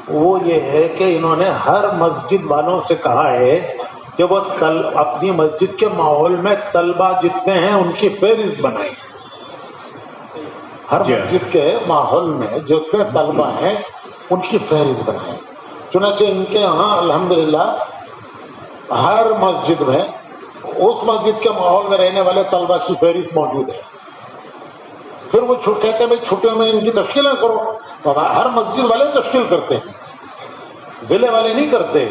وہ یہ ہے کہ انہوں نے ہر مسجد والوں سے کہا ہے کہ وہ اپنی مسجد کے ماحول میں طلبہ جتنے ہیں ان کی فہرست بنائیں. ہر مسجد کے ماحول میں جتنے طلبہ ہیں ان کی فہرست بنائیں. چنانچہ ان کے یہاں الحمدللہ ہر مسجد میں اس مسجد کے ماحول میں رہنے والے طلبہ کی فہرست موجود ہے. پھر وہ کہتے ہیں بھائی چھٹیوں میں ان کی تشکیلیں کرو. ہر مسجد والے تشکیل کرتے ہیں, ضلع والے نہیں کرتے,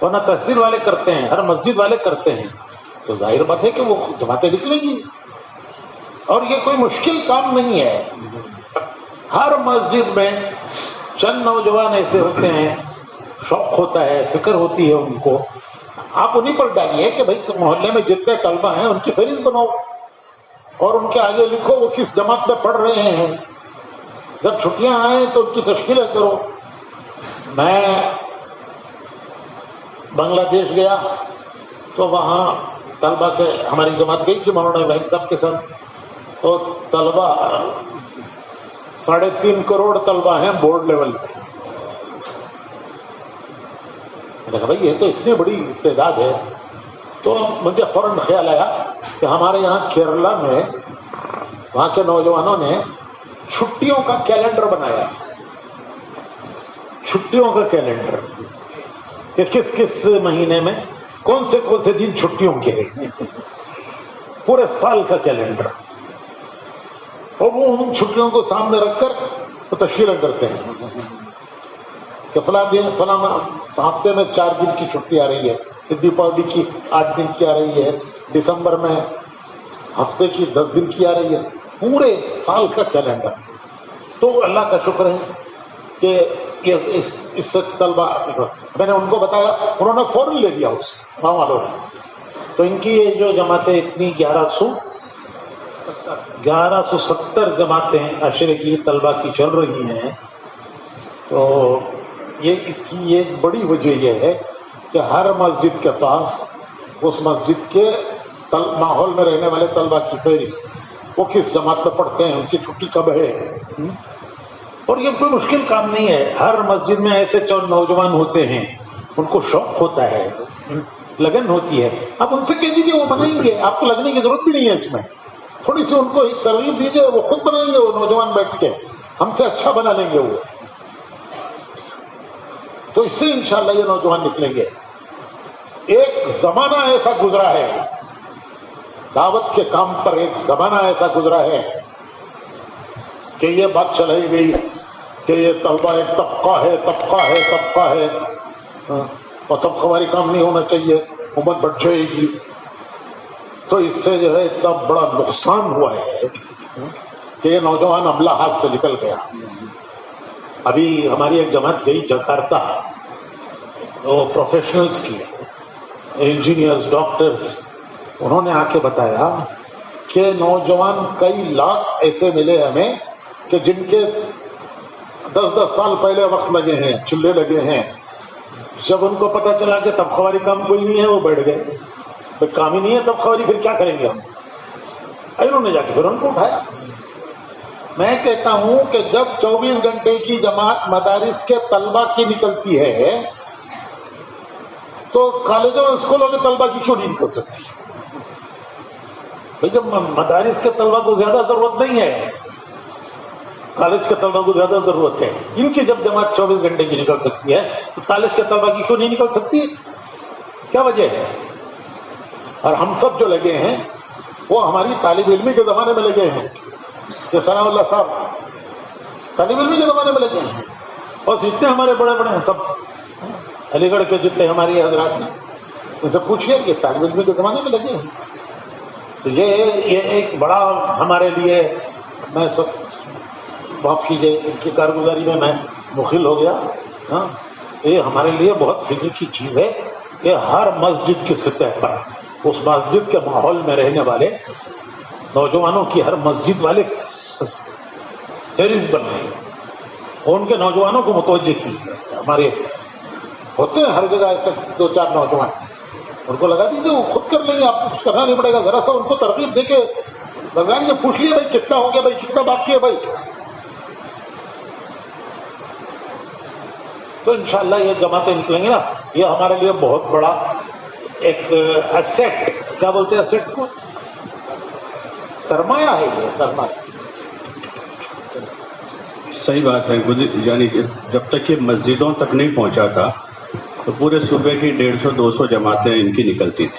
ورنہ تحصیل والے کرتے ہیں, ہر مسجد والے کرتے ہیں. تو ظاہر بات ہے کہ وہ جماعتیں نکلیں گی, اور یہ کوئی مشکل کام نہیں ہے. ہر مسجد میں چند نوجوان ایسے ہوتے ہیں, شوق ہوتا ہے, فکر ہوتی ہے ان کو, آپ انہیں پر ڈالیے کہ بھائی محلے میں جتنے طلبہ ہیں ان کی فہرست بناؤ اور ان کے آگے لکھو وہ کس جماعت میں پڑھ رہے ہیں. جب چھٹیاں آئیں تو ان کی تشکیلیں کرو. میں بنگلہ دیش گیا تو وہاں طلبہ کے ہماری جماعت گئی تھی مولانا ابراہیم صاحب کے ساتھ, تو طلبہ 3.5 کروڑ طلبہ ہیں بورڈ لیول پہ. میں نے کہا بھائی یہ تو اتنی بڑی تعداد ہے. تو مجھے فوراً خیال آیا کہ ہمارے یہاں کیرلا میں وہاں کے نوجوانوں نے چھٹیوں کا کیلنڈر بنایا, چھٹیوں کا کیلنڈر کہ کس کس مہینے میں کون سے دن چھٹیوں کے ہیں, پورے سال کا کیلنڈر. اور وہ ان چھٹیوں کو سامنے رکھ کر وہ تشکیلیں کرتے ہیں کہ فلاں دن فلاں ہفتے میں 4 دن کی چھٹی آ رہی ہے, دیپاولی کی 8 دن کی آ رہی ہے, دسمبر میں ہفتے کی 10 دن کی آ رہی ہے, پورے سال کا کیلنڈر. تو اللہ کا شکر ہے کہ اس سے طلبہ, میں نے ان کو بتایا, انہوں نے فوراً لے لیا اسے گاؤں والوں نے. تو ان کی یہ جو جماعتیں اتنی 1170 جماعتیں عشرے کی طلبہ کی چل رہی ہیں, تو اس کی ایک بڑی وجہ یہ ہے کہ ہر مسجد کے پاس اس مسجد کے ماحول میں رہنے والے طلبہ کی فہرست, وہ کس جماعت میں پڑھتے ہیں, ان کی چھٹی کب ہے. اور یہ کوئی مشکل کام نہیں ہے. ہر مسجد میں ایسے 4 نوجوان ہوتے ہیں, ان کو شوق ہوتا ہے, لگن ہوتی ہے. آپ ان سے کہہ دیجیے وہ بنائیں گے, آپ کو لگنے کی ضرورت بھی نہیں ہے اس میں. تھوڑی سی ان کو ایک ترغیب دیجیے, وہ خود بنائیں گے. وہ نوجوان بیٹھ کے ہم سے اچھا بنا لیں گے وہ. تو اس سے انشاءاللہ یہ نوجوان نکلیں گے. ایک زمانہ ایسا گزرا ہے دعوت کے کام پر, ایک زمانہ ایسا گزرا ہے کہ یہ بات چلائی گئی کہ یہ طلبہ ایک طبقہ ہے, اور طبقہ واری کام نہیں ہونا چاہیے, امت بڑھ جائے گی. تو اس سے جو ہے اتنا بڑا نقصان ہوا ہے کہ یہ نوجوان عملہ ہاتھ سے نکل گیا. ابھی ہماری ایک جماعت گئی جکارتا, وہ پروفیشنلز کی, انجینئرز, ڈاکٹرز, انہوں نے آ کے بتایا کہ نوجوان کئی لاکھ ایسے ملے ہمیں کہ جن کے 10 سال پہلے وقت لگے ہیں, چولہے لگے ہیں. جب ان کو پتا چلا کہ طبقہ کام کوئی نہیں ہے, وہ بیٹھ گئے. کام ہی نہیں ہے طبقہ, پھر کیا کریں گے ہم. انہوں نے جا کے پھر ان کو اٹھایا. میں کہتا ہوں کہ جب 24 گھنٹے کی جماعت مدارس کے طلبہ کی نکلتی ہے تو کالجوں اور اسکولوں کے طلبہ کی کیوں نہیں نکل سکتی؟ بھائی جب مدارس کے طلبہ کو زیادہ ضرورت نہیں ہے, کالج کے طلبہ کو زیادہ ضرورت ہے, ان کی جب جماعت 24 گھنٹے کی نکل سکتی ہے تو کالج کے طلبہ کی کیوں نہیں نکل سکتی؟ کیا وجہ ہے؟ اور ہم سب جو لگے ہیں وہ ہماری طالب علمی کے زمانے میں لگے ہیں, کہ سلام اللہ صاحب طالب علمی کے زمانے میں لگے ہیں, اور جتنے ہمارے بڑے بڑے ہیں سب علی گڑھ کے جتنے ہماری حضرات ہیں ان سے پوچھئے کہ طالب علمی کے زمانے میں لگے ہیں. تو یہ ایک بڑا ہمارے لیے, میں سب معاف کیجیے ان کی کارگزاری میں مخل ہو گیا, یہ ہمارے لیے بہت فکر کی چیز ہے کہ ہر مسجد کی سطح پر اس مسجد کے ماحول میں رہنے والے نوجوانوں کی ہر مسجد والے فہرست بنائے اور ان کے نوجوانوں کو متوجہ کی. ہمارے ہوتے ہیں ہر جگہ ایسے 2-4 نوجوان, ان کو لگا دیجیے وہ خود کر لیں گے, آپ کو کچھ کرنا نہیں پڑے گا. ذرا سا ان کو ترغیب دے کے لگائیں گے, پوچھ لیے بھائی کتنا ہو گیا, بھائی کتنا باقی ہے, بھائی تو انشاءاللہ یہ جماعتیں نکلیں گی نا، یہ ہمارے لیے بہت بڑا ایک ایسیٹ، کیا بولتے ہیں ایسیٹ کو؟ سرمایہ ہے یہ، سرمایہ. صحیح بات ہے، یعنی جب تک یہ مسجدوں تک نہیں پہنچا تھا تو پورے صوبے کی 150-200 جماعتیں ان کی نکلتی تھی.